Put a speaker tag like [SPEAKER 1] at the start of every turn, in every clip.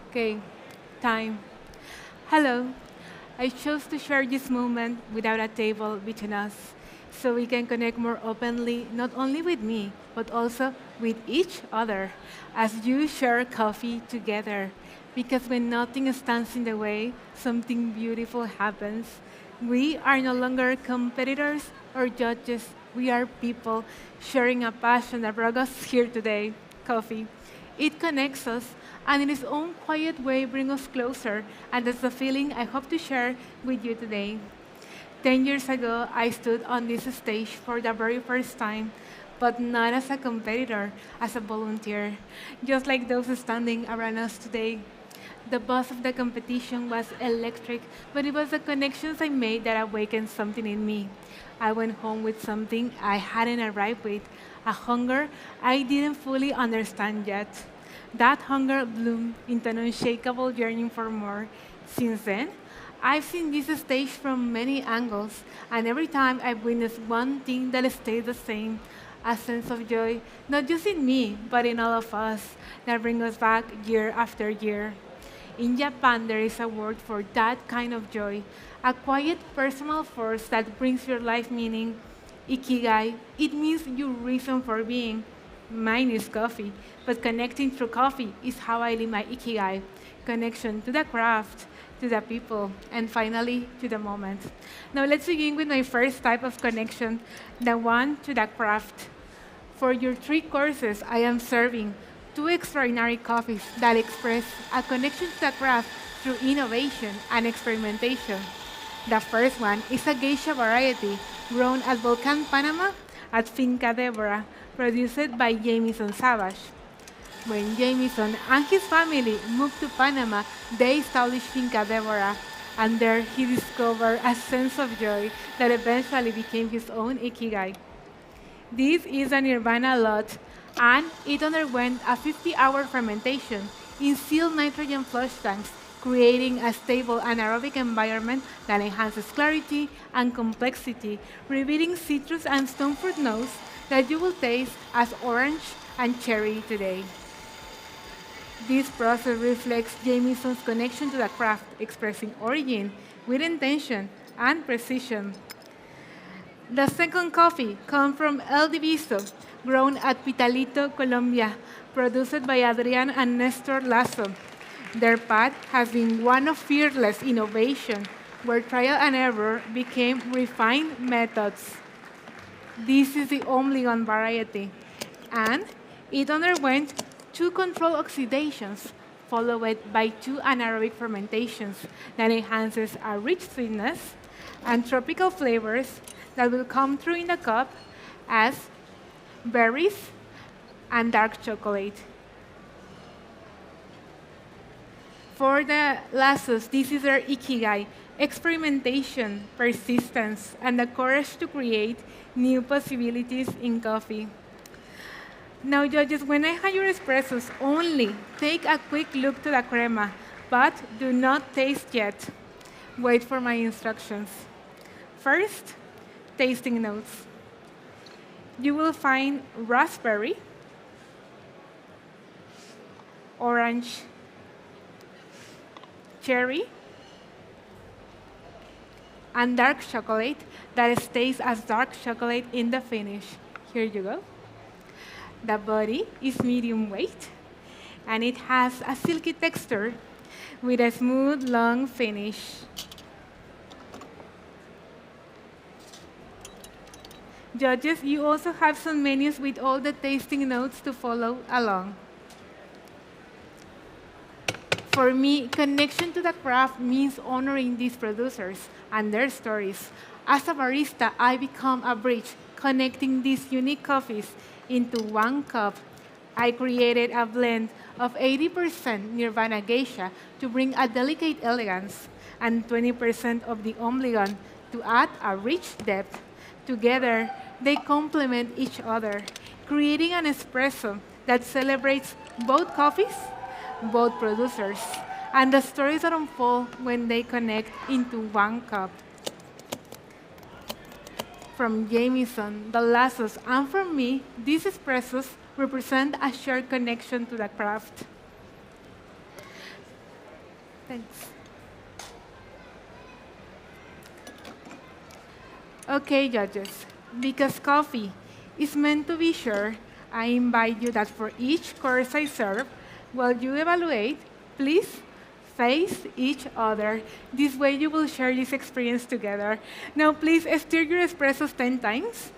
[SPEAKER 1] Okay, time. Hello. I chose to share this moment without a table between us so we can connect more openly, not only with me, but also with each other as you share coffee together. Because when nothing stands in the way, something beautiful happens. We are no longer competitors or judges. We are people sharing a passion that brought us here today coffee. It connects us and in its own quiet way brings us closer. And that's the feeling I hope to share with you today. 10 years ago, I stood on this stage for the very first time, but not as a competitor, as a volunteer, just like those standing around us today. The buzz of the competition was electric, but it was the connections I made that awakened something in me. I went home with something I hadn't arrived with, a hunger I didn't fully understand yet. That hunger bloomed into an unshakable yearning for more. Since then, I've seen this stage from many angles, and every time I've witnessed one thing that stays the same, a sense of joy, not just in me, but in all of us, that brings us back year after year. In Japan, there is a word for that kind of joy, a quiet personal force that brings your life meaning. Ikigai, it means your reason for being. Mine is coffee, but connecting through coffee is how I live my Ikigai. Connection to the craft, to the people, and finally to the moment. Now let's begin with my first type of connection, the one to the craft. For your three courses, I am serving two extraordinary coffees that express a connection to the craft through innovation and experimentation. The first one is a geisha variety grown at Volcan, Panama, at Finca Deborah, produced by Jamison Savage. When Jamison and his family moved to Panama, they established Finca Deborah, and there he discovered a sense of joy that eventually became his own ikigai. This is a Nirvana lot, and it underwent a 50-hour fermentation in sealed nitrogen flush tanks, creating a stable anaerobic environment that enhances clarity and complexity, revealing citrus and stone fruit notes that you will taste as orange and cherry today. This process reflects Jamieson's connection to the craft, expressing origin with intention and precision. The second coffee comes from El Diviso, grown at Pitalito, Colombia, produced by Adrian and Nestor Lasso. Their path has been one of fearless innovation, where trial and error became refined methods. This is the Ombligon variety, and it underwent two controlled oxidations, followed by two anaerobic fermentations that enhances a rich sweetness and tropical flavors that will come through in the cup as berries and dark chocolate. For the Lassos, this is their ikigai, experimentation, persistence, and the courage to create new possibilities in coffee. Now, judges, when I have your espressos, only take a quick look to the crema, but do not taste yet. Wait for my instructions. First, tasting notes. You will find raspberry, orange, cherry, and dark chocolate that stays as dark chocolate in the finish. Here you go. The body is medium weight, and it has a silky texture with a smooth, long finish. Judges, you also have some menus with all the tasting notes to follow along. For me, connection to the craft means honoring these producers and their stories. As a barista, I become a bridge connecting these unique coffees into one cup. I created a blend of 80% Nirvana geisha to bring a delicate elegance and 20% of the Obligon to add a rich depth. Together, they complement each other, creating an espresso that celebrates both coffees, both producers, and the stories that unfold when they connect into one cup. From Jamieson, the Lassos, and from me, these espressos represent a shared connection to the craft. Thanks. Okay, judges, because coffee is meant to be shared, I invite you that for each course I serve, while you evaluate, please face each other. This way you will share this experience together. Now, please stir your espressos 10 times.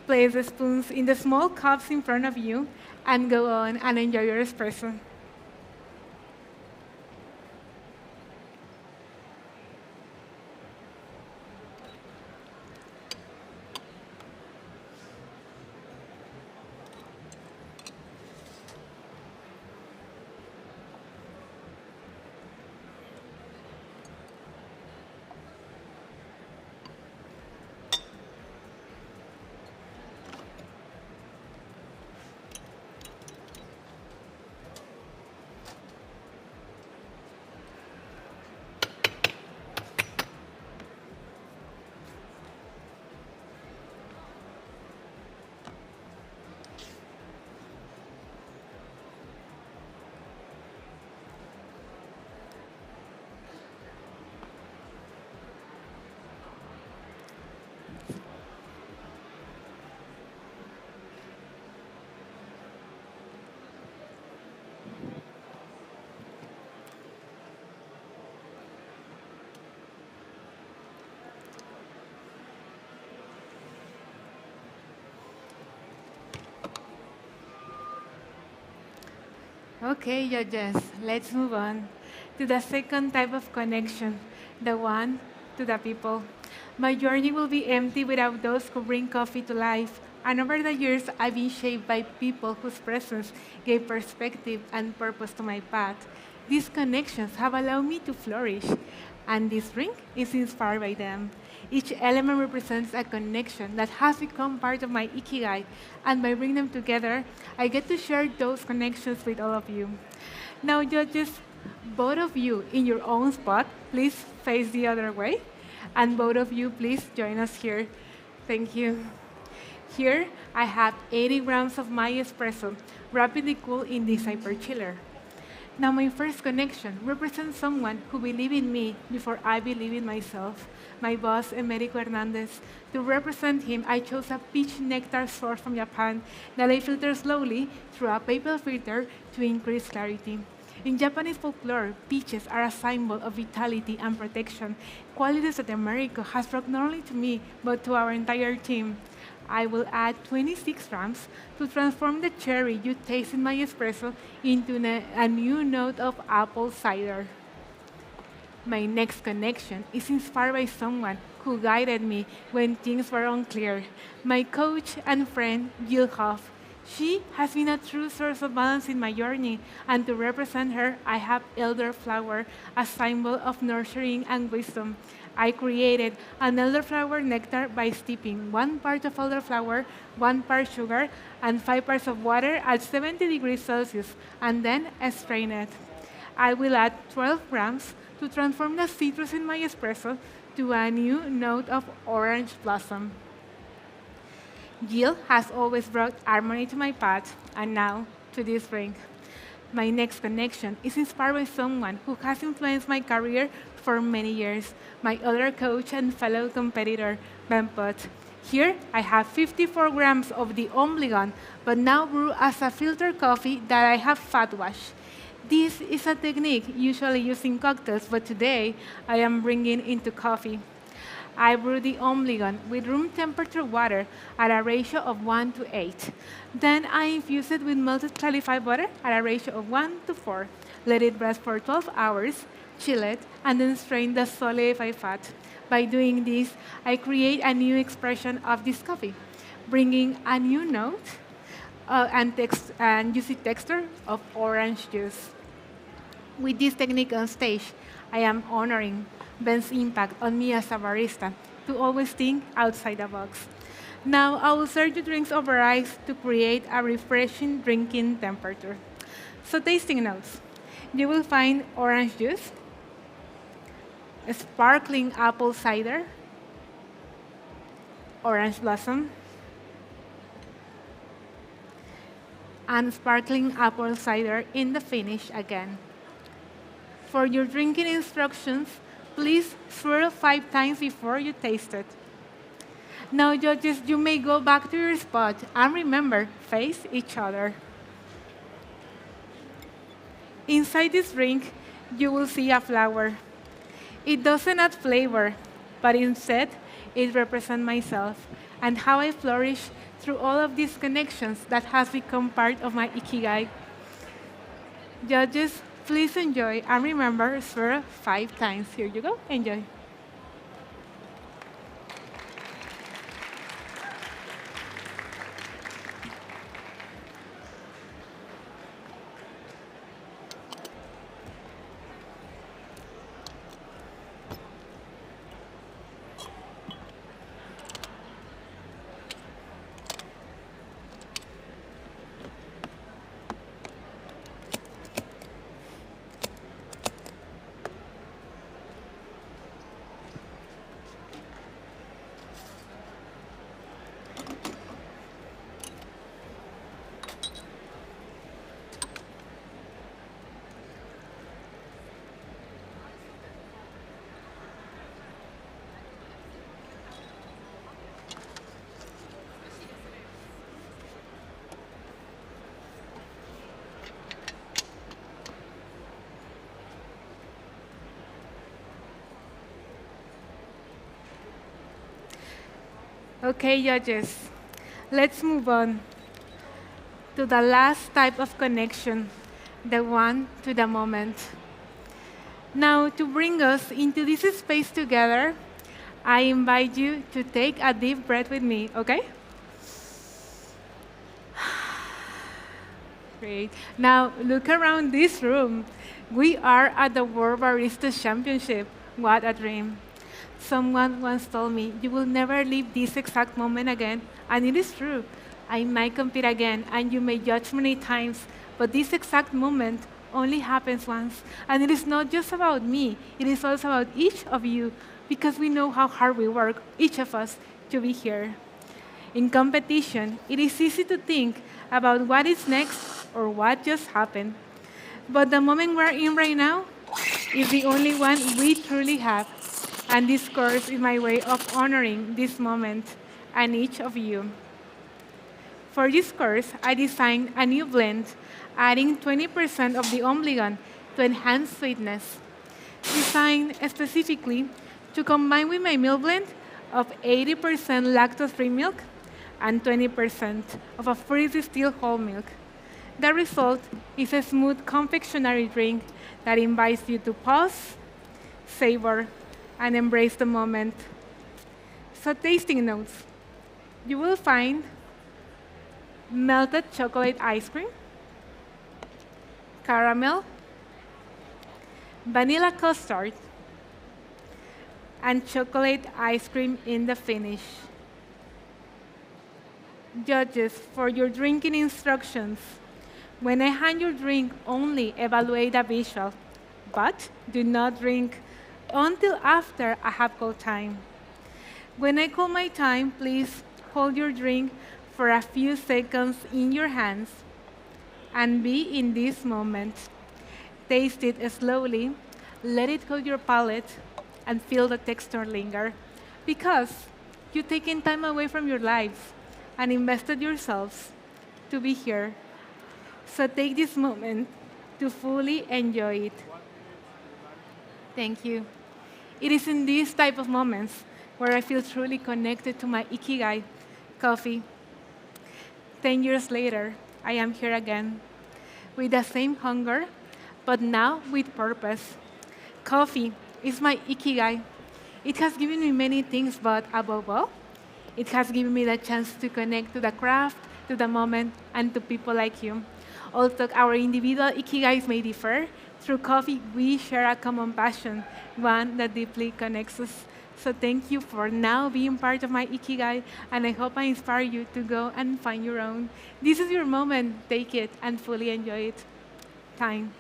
[SPEAKER 1] Place the spoons in the small cups in front of you, and go on and enjoy your espresso. Okay, judges, let's move on to the second type of connection, the one to the people. My journey will be empty without those who bring coffee to life. And over the years, I've been shaped by people whose presence gave perspective and purpose to my path. These connections have allowed me to flourish, and this drink is inspired by them. Each element represents a connection that has become part of my ikigai, and by bringing them together, I get to share those connections with all of you. Now, judges, both of you in your own spot, please face the other way, and both of you, please join us here. Thank you. Here, I have 80 grams of my espresso, rapidly cooled in this hyper chiller. Now, my first connection represents someone who believed in me before I believed in myself. My boss, Emerico Hernandez. To represent him, I chose a peach nectar sourced from Japan that I filter slowly through a paper filter to increase clarity. In Japanese folklore, peaches are a symbol of vitality and protection, qualities that Americo has brought not only to me, but to our entire team. I will add 26 grams to transform the cherry you taste in my espresso into a new note of apple cider. My next connection is inspired by someone who guided me when things were unclear. My coach and friend, Jill Hoff. She has been a true source of balance in my journey, and to represent her, I have elderflower, a symbol of nurturing and wisdom. I created an elderflower nectar by steeping 1 part of elderflower, 1 part sugar, and 5 parts of water at 70 degrees Celsius, and then strain it. I will add 12 grams to transform the citrus in my espresso to a new note of orange blossom. Jill has always brought harmony to my path, and now to this drink. My next connection is inspired by someone who has influenced my career for many years, my other coach and fellow competitor, Ben Putt. Here, I have 54 grams of the Obligon, but now brewed as a filtered coffee that I have fat washed. This is a technique usually used in cocktails, but today I am bringing into coffee. I brew the Obligon with room temperature water at a ratio of 1 to 8. Then I infuse it with melted clarified butter at a ratio of 1 to 4. Let it rest for 12 hours, chill it, and then strain the solidified fat. By doing this, I create a new expression of this coffee, bringing a new note and juicy texture of orange juice. With this technique on stage, I am honoring Ben's impact on me as a barista to always think outside the box. Now, I will serve you drinks over ice to create a refreshing drinking temperature. So, tasting notes. You will find orange juice, sparkling apple cider, orange blossom, and sparkling apple cider in the finish again. For your drinking instructions, please swirl 5 times before you taste it. Now, judges, you may go back to your spot and remember, face each other. Inside this drink, you will see a flower. It doesn't add flavor, but instead, it represents myself and how I flourish through all of these connections that has become part of my ikigai. Judges, please enjoy and remember, swirl 5 times. Here you go. Enjoy. Okay, judges, let's move on to the last type of connection, the one to the moment. Now, to bring us into this space together, I invite you to take a deep breath with me, okay? Great. Now, look around this room. We are at the World Barista Championship. What a dream. Someone once told me, you will never live this exact moment again, and it is true. I might compete again, and you may judge many times, but this exact moment only happens once. And it is not just about me, it is also about each of you, because we know how hard we work, each of us, to be here. In competition, it is easy to think about what is next or what just happened. But the moment we're in right now is the only one we truly have. And this course is my way of honoring this moment and each of you. For this course, I designed a new blend, adding 20% of the obligon to enhance sweetness, designed specifically to combine with my milk blend of 80% lactose-free milk and 20% of a free distilled whole milk. The result is a smooth confectionery drink that invites you to pause, savor, and embrace the moment. So tasting notes. You will find melted chocolate ice cream, caramel, vanilla custard, and chocolate ice cream in the finish. Judges, for your drinking instructions, when I hand your drink, only evaluate the visual, but do not drink until after I have called time. When I call my time, please hold your drink for a few seconds in your hands and be in this moment. Taste it slowly, let it coat your palate, and feel the texture linger. Because you've taken time away from your lives and invested yourselves to be here. So take this moment to fully enjoy it. Thank you. It is in these type of moments where I feel truly connected to my ikigai, coffee. 10 years later, I am here again with the same hunger, but now with purpose. Coffee is my ikigai. It has given me many things, but above all, it has given me the chance to connect to the craft, to the moment, and to people like you. Although our individual ikigais may differ, through coffee, we share a common passion, one that deeply connects us. So thank you for now being part of my ikigai, and I hope I inspire you to go and find your own. This is your moment. Take it and fully enjoy it. Time.